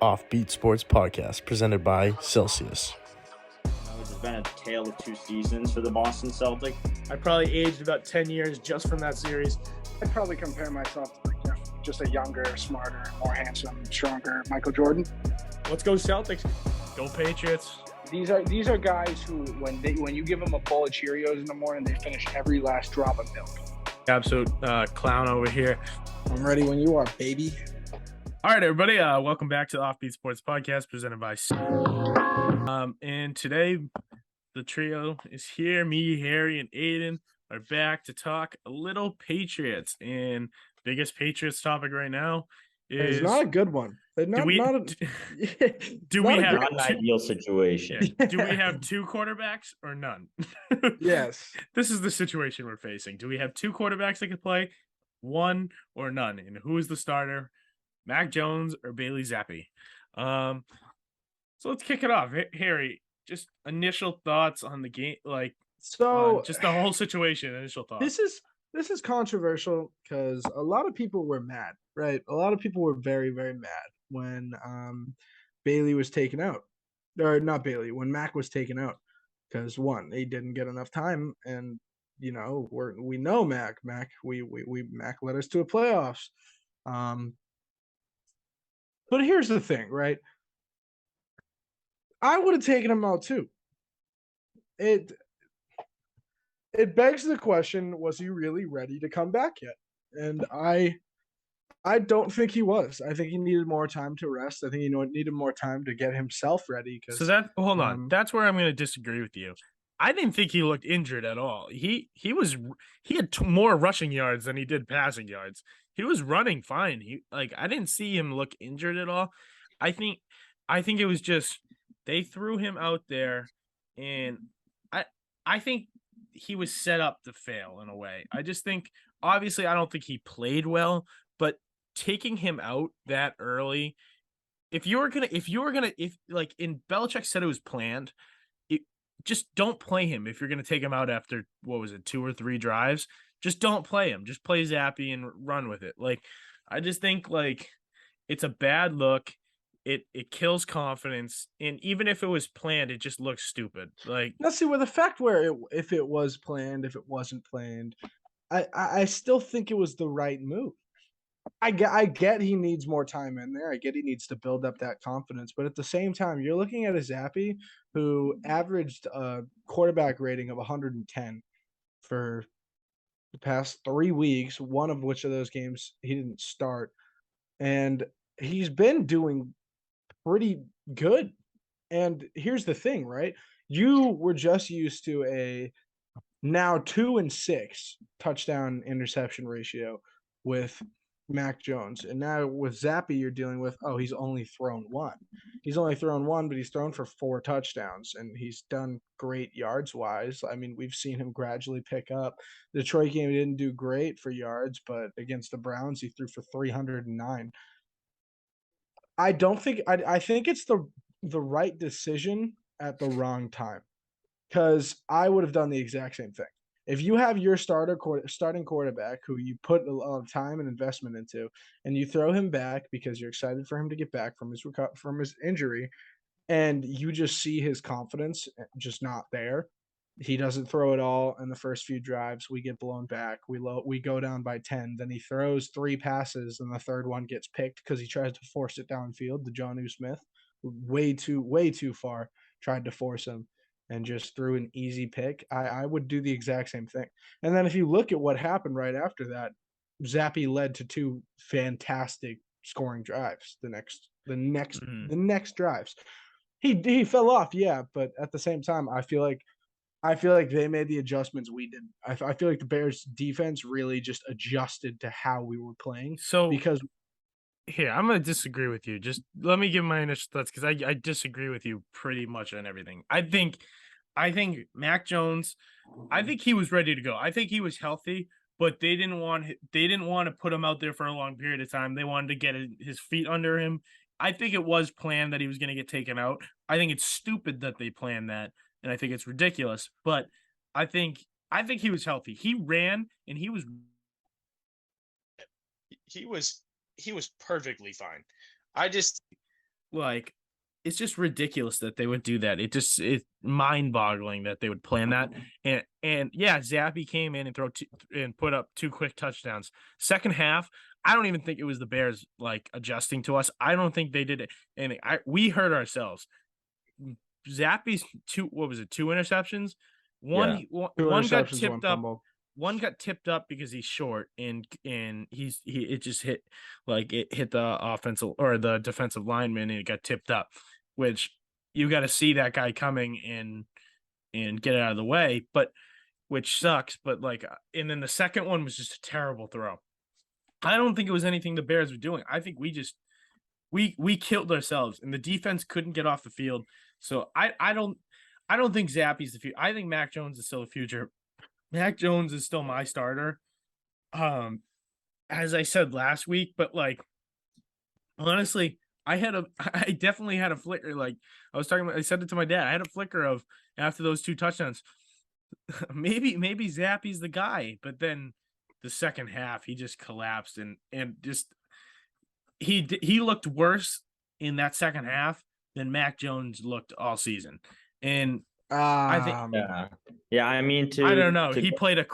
OffBeat Sports Podcast presented by Celsius. It's been a tale of two seasons for the Boston Celtics. I probably aged about 10 years just from that series. I'd probably compare myself to just a younger, smarter, more handsome, stronger Michael Jordan. Let's go Celtics. Go Patriots. These are guys who, when you give them a bowl of Cheerios in the morning, they finish every last drop of milk. Absolute clown over here. I'm ready when you are, baby. All right, everybody. Welcome back to the OffBeat Sports Podcast presented by. And today, the trio is here. Me, Harry, and Aiden are back to talk a little Patriots. And biggest Patriots topic right now is it's not a good one. Do we have not an ideal situation? Do we have two quarterbacks or none? Yes. This is the situation we're facing. Do we have two quarterbacks that could play, one or none? And who is the starter? Mac Jones or Bailey Zappe? So let's kick it off. Harry, just initial thoughts on the game, just the whole situation. Initial thoughts. This is controversial because a lot of people were mad, right? A lot of people were very, very mad when Bailey was taken out, or not Bailey, when Mac was taken out, because one, he didn't get enough time, and we know Mac led us to a playoffs. But here's the thing, right? I would have taken him out too. It begs the question, was he really ready to come back yet? And I don't think he was. I think he needed more time to rest. I think he needed more time to get himself ready. Hold on. That's where I'm going to disagree with you. I didn't think he looked injured at all. He had more rushing yards than he did passing yards. He was running fine. I didn't see him look injured at all. I think it was just they threw him out there, and I think he was set up to fail in a way. I just think, obviously, I don't think he played well, but taking him out that early, if Belichick said it was planned, just don't play him. If you're going to take him out after, 2 or 3 drives, just don't play him. Just play Zappe and run with it. I just think it's a bad look. It kills confidence, and even if it was planned, it just looks stupid. Let's see, with the fact where if it was planned, if it wasn't planned, I still think it was the right move. I get he needs more time in there. I get he needs to build up that confidence, but at the same time, you're looking at a Zappe who averaged a quarterback rating of 110 for the past 3 weeks, one of which of those games he didn't start, and he's been doing pretty good. And here's the thing, right? You were just used to a now 2-6 touchdown interception ratio with Mac Jones. And now with Zappe, you're dealing with, he's only thrown one. He's only thrown one, but he's thrown for 4 touchdowns, and he's done great yards wise. I mean, we've seen him gradually pick up. The Detroit game, he didn't do great for yards, but against the Browns, he threw for 309. I think it's the right decision at the wrong time, because I would have done the exact same thing. If you have your starting quarterback who you put a lot of time and investment into, and you throw him back because you're excited for him to get back from his injury, and you just see his confidence just not there, he doesn't throw it all in the first few drives. We get blown back. We go down by 10. Then he throws 3 passes, and the third one gets picked because he tries to force it downfield to Jonnu Smith. Way too far. Tried to force him and just threw an easy pick. I would do the exact same thing. And then if you look at what happened right after that, Zappe led to 2 fantastic scoring drives. The next drives, he fell off, yeah, but at the same time, I feel like they made the adjustments we did. I feel like the Bears defense really just adjusted to how we were playing. Because here, I'm going to disagree with you. Just let me give my initial thoughts, because I disagree with you pretty much on everything. I think Mac Jones, I think he was ready to go. I think he was healthy, but they didn't want to put him out there for a long period of time. They wanted to get his feet under him. I think it was planned that he was going to get taken out. I think it's stupid that they planned that, and I think it's ridiculous. But I think he was healthy. He ran, and he was he was perfectly fine. I just like it's just ridiculous that they would do that. It's mind-boggling that they would plan that. And yeah, Zappe came in and and put up 2 quick touchdowns. Second half, I don't even think it was the Bears like adjusting to us. I don't think they did it. And we hurt ourselves. Zappe's two interceptions. Yeah. Two One got interceptions, one tipped up. fumble. One got tipped up because he's short and it just hit the offensive or the defensive lineman and it got tipped up, which you got to see that guy coming and get it out of the way, but which sucks. But and then the second one was just a terrible throw. I don't think it was anything the Bears were doing. I think we killed ourselves and the defense couldn't get off the field. So I don't think Zappe's the future. I think Mac Jones is still the future. Mac Jones is still my starter. As I said last week, but honestly, I definitely had a flicker. I said it to my dad. I had a flicker of after those 2 touchdowns. maybe Zappe's the guy, but then the second half he just collapsed and just he looked worse in that second half than Mac Jones looked all season. And I think Yeah. I mean, I don't know. He played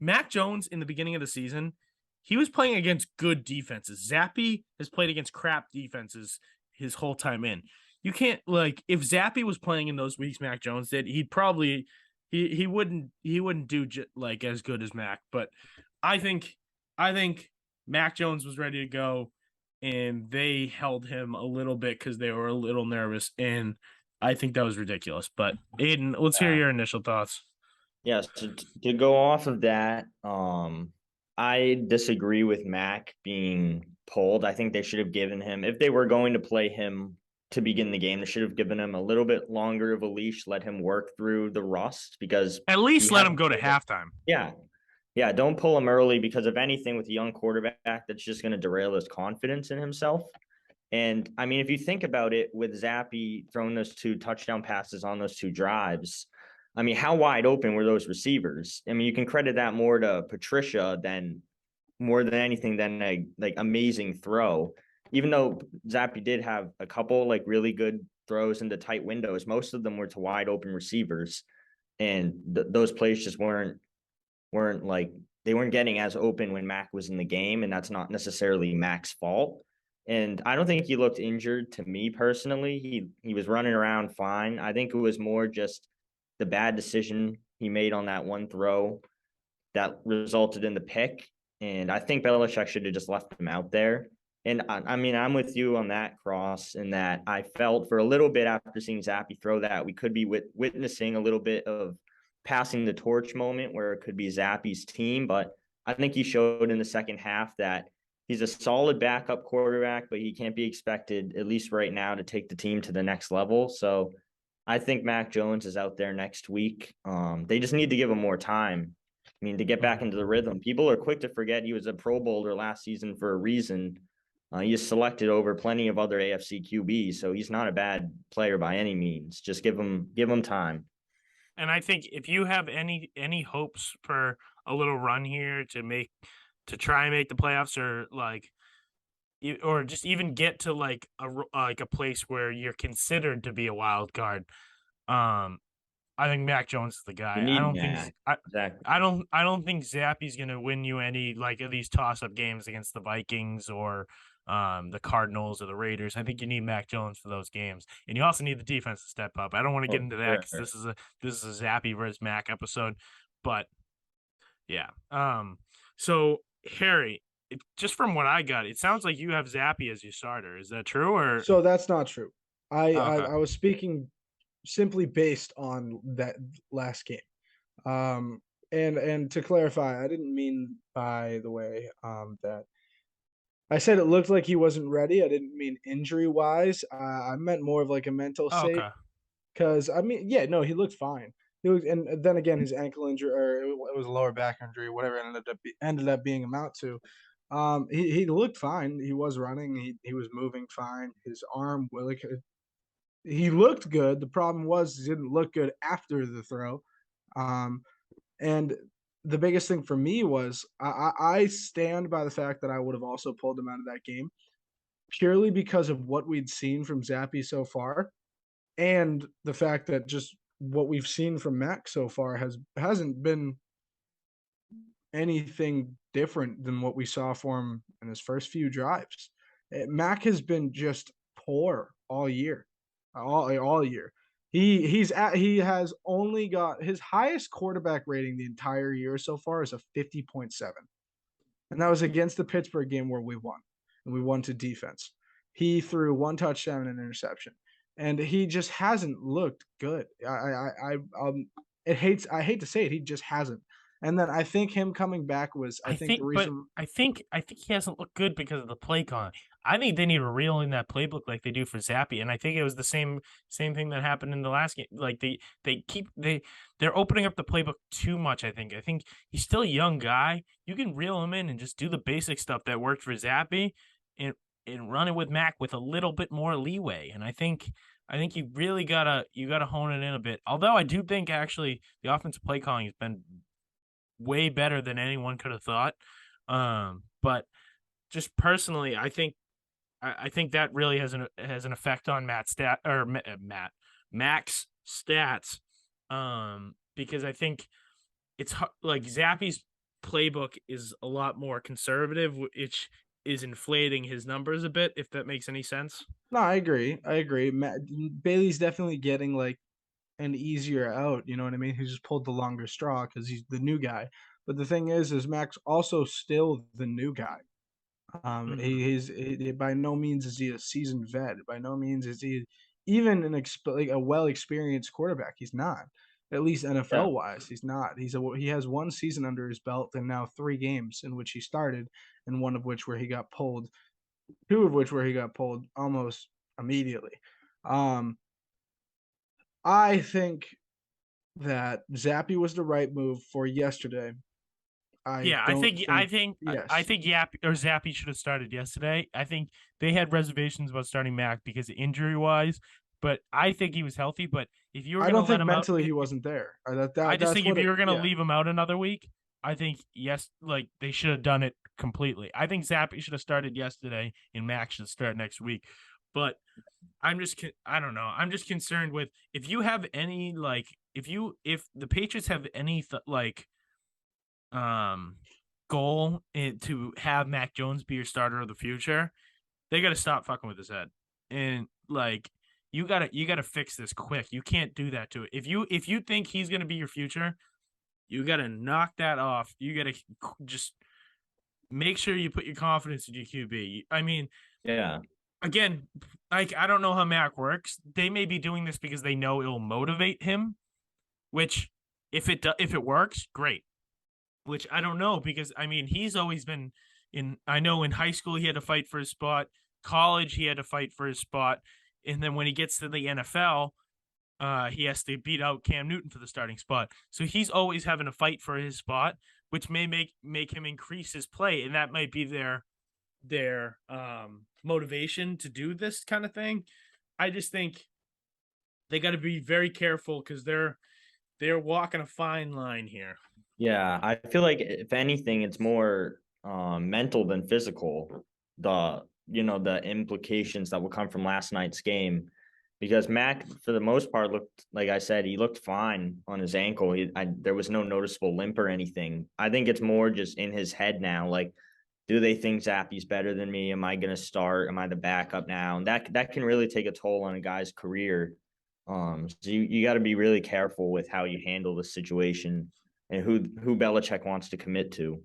Mac Jones in the beginning of the season. He was playing against good defenses. Zappe has played against crap defenses his whole time in. You can't if Zappe was playing in those weeks Mac Jones did, he'd probably he wouldn't do as good as Mac. But I think Mac Jones was ready to go, and they held him a little bit because they were a little nervous, and I think that was ridiculous. But Aiden, let's hear your initial thoughts. Yeah, so to go off of that, I disagree with Mac being pulled. I think they should have given him, if they were going to play him to begin the game, they should have given him a little bit longer of a leash, let him work through the rust, because at least let him go to halftime. Yeah. Yeah, don't pull him early, because if anything, with a young quarterback, that's just going to derail his confidence in himself. And I mean, if you think about it, with Zappe throwing those 2 touchdown passes on those 2 drives, I mean, how wide open were those receivers? I mean, you can credit that more to Patricia more than anything than a amazing throw. Even though Zappe did have a couple really good throws into tight windows, most of them were to wide open receivers, and those plays just weren't they weren't getting as open when Mac was in the game, and that's not necessarily Mac's fault. And I don't think he looked injured to me personally. He was running around fine. I think it was more just the bad decision he made on that one throw that resulted in the pick. And I think Belichick should have just left him out there. And I mean, I'm with you on that, Cross, in that I felt for a little bit after seeing Zappe throw that, we could be witnessing a little bit of passing the torch moment where it could be Zappe's team. But I think he showed in the second half that he's a solid backup quarterback, but he can't be expected, at least right now, to take the team to the next level. So I think Mac Jones is out there next week. They just need to give him more time. I mean, to get back into the rhythm. People are quick to forget he was a Pro Bowler last season for a reason. He is selected over plenty of other AFC QBs, so he's not a bad player by any means. Just give him time. And I think if you have any hopes for a little run here to try and make the playoffs, or just even get to a place where you're considered to be a wild card, I think Mac Jones is the guy. I don't think Zappe's gonna win you any of these toss-up games against the Vikings or the Cardinals or the Raiders. I think you need Mac Jones for those games, and you also need the defense to step up. I don't want to get into that because this is a Zappe versus Mac episode, but yeah. So Harry, just from what I got, it sounds like you have Zappe as your starter. Is that true? Or So that's not true. I Okay. I was speaking simply based on that last game. And to clarify, I didn't mean, by the way, that I said it looked like he wasn't ready. I didn't mean injury wise. I meant more of a mental state. Okay. Because I mean, yeah, no, he looked fine. He looked, and then again, his ankle injury, or it was a lower back injury, whatever it ended up being amount to. He looked fine. He was running. He was moving fine. His arm, he looked good. The problem was he didn't look good after the throw. And the biggest thing for me was I stand by the fact that I would have also pulled him out of that game. purely because of what we'd seen from Zappe so far, and the fact that just what we've seen from Mac so far hasn't been anything different than what we saw for him in his first few drives. Mac has been just poor all year, all year. He has only got his highest quarterback rating the entire year so far is a 50.7, and that was against the Pittsburgh game where we won, and we won to defense. He threw one touchdown and an interception, and he just hasn't looked good. I hate to say it, he just hasn't. And then I think him coming back was I think the reason. I think he hasn't looked good because of the play calling. I think they need to reel in that playbook like they do for Zappe, and I think it was the same thing that happened in the last game. Like they're opening up the playbook too much. I think he's still a young guy. You can reel him in and just do the basic stuff that worked for Zappe, and run it with Mac with a little bit more leeway. And I think you really gotta hone it in a bit. Although I do think actually the offensive play calling has been way better than anyone could have thought. But just personally, I think that really has an effect on Mac's stats. Because I think it's like Zappe's playbook is a lot more conservative, which is inflating his numbers a bit, if that makes any sense. No, I agree. Bailey's definitely getting like an easier out. You know what I mean? He just pulled the longer straw because he's the new guy. But the thing is Mac's also still the new guy. He by no means is he a seasoned vet. By no means is he even a well experienced quarterback. He's not. At least NFL wise, he's not. He has one season under his belt and now 3 games in which he started, and one of which where he got pulled, 2 of which where he got pulled almost immediately. I think that Zappe was the right move for yesterday. I think Zappe should have started yesterday. I think they had reservations about starting Mac because of injury wise, but I think he was healthy. But if you were, I don't think mentally he wasn't there. I just think if you were going to leave him out another week, I think they should have done it completely. I think Zappe should have started yesterday, and Mac should start next week. But I don't know. I'm just concerned with if you have any if the Patriots have any goal to have Mac Jones be your starter of the future, they got to stop fucking with his head. And you gotta fix this quick. You can't do that to it. If you think he's gonna be your future, you gotta knock that off. You gotta just make sure you put your confidence in your QB. I mean, yeah. Again, I don't know how Mac works. They may be doing this because they know it'll motivate him, which if it works, great. Which I don't know because I mean he's always been I know in high school he had to fight for his spot, college he had to fight for his spot, and then when he gets to the NFL, he has to beat out Cam Newton for the starting spot. So he's always having to fight for his spot, which may make him increase his play, and that might be their motivation to do this kind of thing. I just think they got to be very careful because they're walking a fine line here. Yeah, I feel like if anything, it's more mental than physical. The implications that will come from last night's game, because Mac, for the most part, looked like I said, he looked fine on his ankle. There was no noticeable limp or anything. I think it's more just in his head now. Like, do they think Zappe's better than me? Am I going to start? Am I the backup now? And that can really take a toll on a guy's career. So you got to be really careful with how you handle the situation and who Belichick wants to commit to.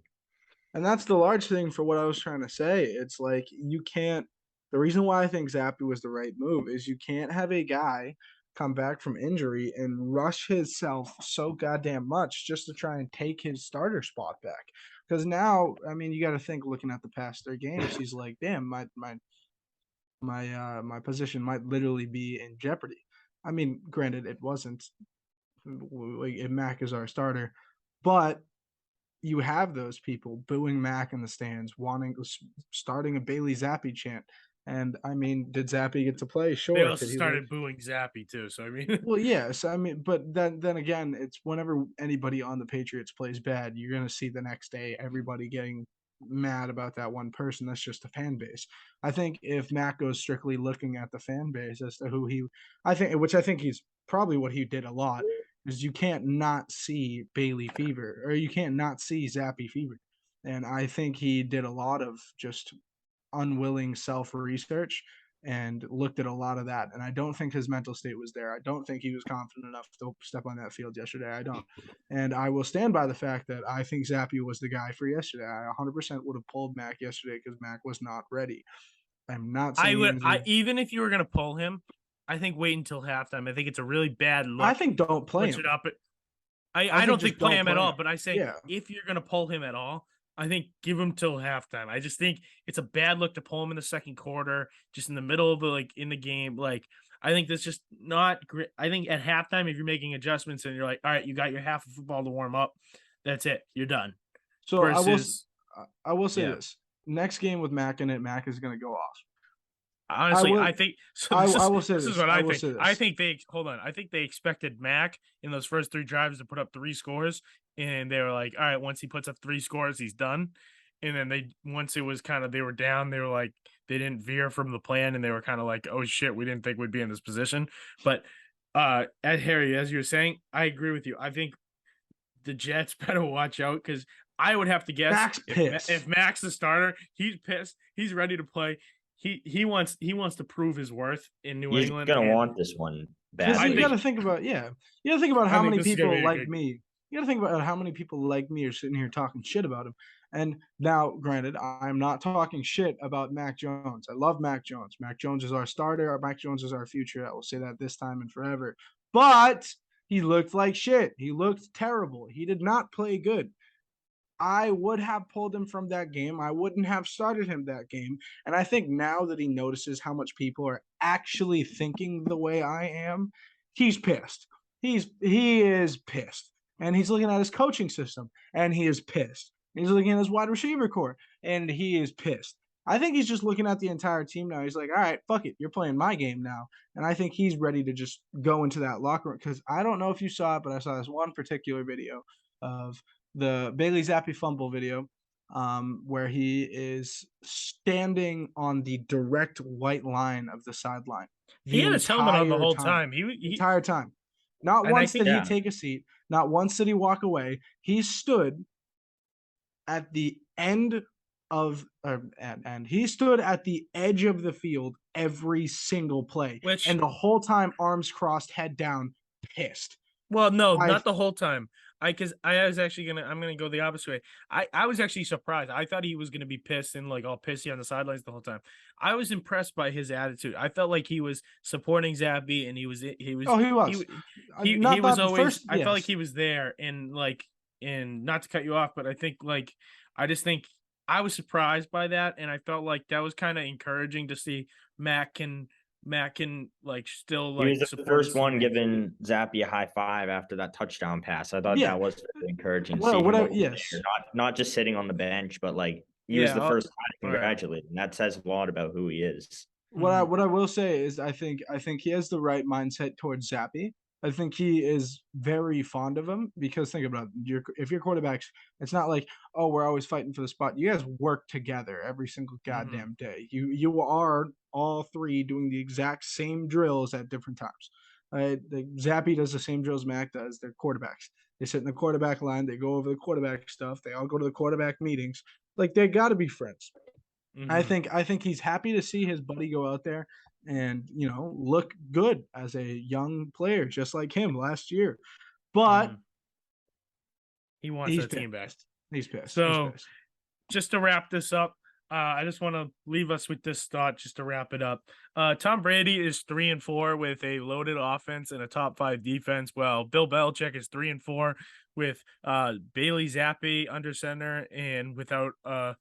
And that's the large thing for what I was trying to say. It's like you can't – the reason why I think Zappe was the right move is you can't have a guy come back from injury and rush himself so goddamn much just to try and take his starter spot back. Because now, I mean, you got to think looking at the past 3 games, he's like, damn, my position might literally be in jeopardy. I mean, granted, it wasn't. Mac is our starter, but you have those people booing Mac in the stands, starting a Bailey Zappe chant. And I mean, did Zappe get to play? Sure. They also started booing Zappe too. So I mean, well, yes. I mean, but then again, it's whenever anybody on the Patriots plays bad, you're gonna see the next day everybody getting mad about that one person. That's just the fan base. I think if Mac goes strictly looking at the fan base as to who he, which I think he's probably what he did a lot, is you can't not see Bailey Fever, or you can't not see Zappe Fever. And I think he did a lot of just unwilling self-research and looked at a lot of that. And I don't think his mental state was there. I don't think he was confident enough to step on that field yesterday. I don't. And I will stand by the fact that I think Zappe was the guy for yesterday. I 100% would have pulled Mac yesterday because Mac was not ready. I'm not saying I would. Even if you were gonna pull him, I think wait until halftime. I think it's a really bad look. I think don't play him. Switch it up. I don't think play him at all. But I say Yeah. if you're gonna pull him at all, I think give him till halftime. I just think it's a bad look to pull him in the second quarter, just in the middle of in the game. Like, I think that's just not great. I think at halftime, if you're making adjustments and you're like, all right, you got your half of football to warm up, that's it. You're done. So Versus, I will say this. Next game with Mac in it, Mac is going to go off. Honestly, I think so. I will say this this. is what I I will think. say this. I think they hold on. I think they expected Mac in those first 3 drives to put up 3 scores, and they were like, "All right, once he puts up 3 scores, he's done." And then once it was kind of they were down, they were like they didn't veer from the plan, and they were kind of like, "Oh shit, we didn't think we'd be in this position." But Harry, as you were saying, I agree with you. I think the Jets better watch out because I would have to guess Mac's pissed. if Mac's the starter, he's pissed. He's ready to play. He wants to prove his worth in New He's England. gonna want this one bad. You got to think about you got to think about how think many this is gonna people be a like good- me. You got to think about how many people like me are sitting here talking shit about him. And now, granted, I'm not talking shit about Mac Jones. I love Mac Jones. Mac Jones is our starter. Mac Jones is our future. I will say that this time and forever. But he looked like shit. He looked terrible. He did not play good. I would have pulled him from that game. I wouldn't have started him that game. And I think now that he notices how much people are actually thinking the way I am, he's pissed. He is pissed. And he's looking at his coaching system and he is pissed. He's looking at his wide receiver core and he is pissed. I think he's just looking at the entire team now. He's like, all right, fuck it. You're playing my game now. And I think he's ready to just go into that locker room. Because I don't know if you saw it, but I saw this one particular video of the Bailey Zappe fumble video, where he is standing on the direct white line of the sideline. He had his helmet on the whole time. He entire time. Not And I once think- did he take a seat. Not once did he walk away. He stood at the end of and he stood at the edge of the field every single play. And the whole time, arms crossed, head down, pissed. Well, no, not the whole time. Because I was actually I'm gonna go the opposite way. I was actually surprised. I thought he was gonna be pissed and like all pissy on the sidelines the whole time. I was impressed by his attitude. I felt like he was supporting Zappe and he was. Oh, he was. He was always. I felt like he was there and not to cut you off, but I think I just think I was surprised by that, and I felt like that was kind of encouraging to see Mac can still he was the first one giving Zappe a high five after that touchdown pass. I thought that was very encouraging. Not just sitting on the bench, but he was the first guy to congratulate him. That says a lot about who he is. What I will say is I think he has the right mindset towards Zappe. I think he is very fond of him because think about it. If your quarterbacks, it's not like, oh, we're always fighting for the spot. You guys work together every single goddamn day. You are all three doing the exact same drills at different times. Zappe does the same drills Mac does. They're quarterbacks. They sit in the quarterback line. They go over the quarterback stuff. They all go to the quarterback meetings. They got to be friends. Mm-hmm. I think he's happy to see his buddy go out there and look good as a young player, just like him last year. But he wants that team back. He's pissed. So, just to wrap this up, I just want to leave us with this thought, just to wrap it up. Tom Brady is 3-4 with a loaded offense and a top 5 defense. Well, Bill Belichick is 3-4 with Bailey Zappe under center and without a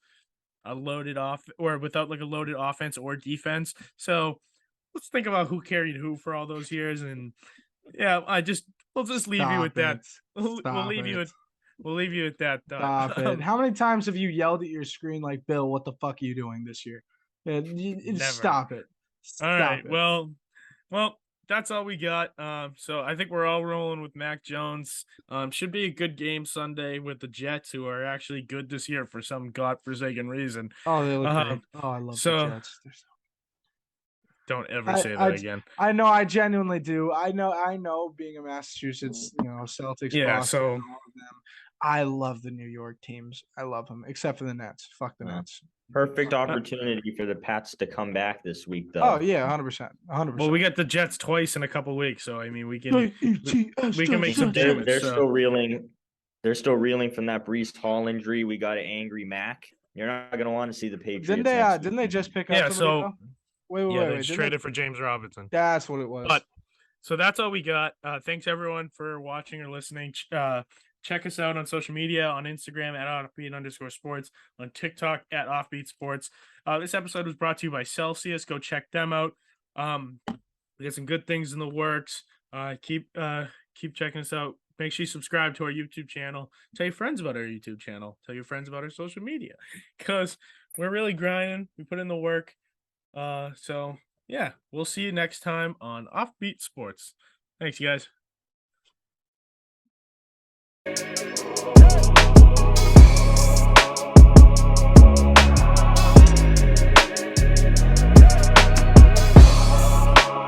loaded offense or defense. So let's think about who carried who for all those years. And we'll just leave you with that. We'll leave you with that. Stop it. How many times have you yelled at your screen like, Bill, what the fuck are you doing this year? Stop it. All right. Well, that's all we got. So I think we're all rolling with Mac Jones. Should be a good game Sunday with the Jets, who are actually good this year for some godforsaken reason. Oh, they look great. Um, Oh, I love so- the Jets. Don't ever say that again. I know, I genuinely do. I know. Being a Massachusetts, Celtics, Yeah, Boston, so- all of them. I love the New York teams. I love them, except for the Nets. Fuck the Yeah. Nets. Perfect opportunity for the Pats to come back this week, though. Oh yeah, 100%, 100%. Well, we got the Jets twice in a couple weeks, so I mean, we can make some They're, damage. they're so. still reeling. They're still reeling from that Brees Hall injury. We got an angry Mac. You're not going to want to see the Patriots. Didn't they? next Didn't they week. just pick up? Yeah, somebody, so- though? Wait. They Didn't just traded for James Robinson. That's what it was. But so that's all we got. Thanks everyone for watching or listening. Check us out on social media, on Instagram at @offbeat_sports, on TikTok at offbeat sports. This episode was brought to you by Celsius. Go check them out. We got some good things in the works. Keep checking us out. Make sure you subscribe to our YouTube channel. Tell your friends about our YouTube channel. Tell your friends about our social media, because we're really grinding. We put in the work. So yeah, we'll see you next time on Offbeat Sports. Thanks, you guys.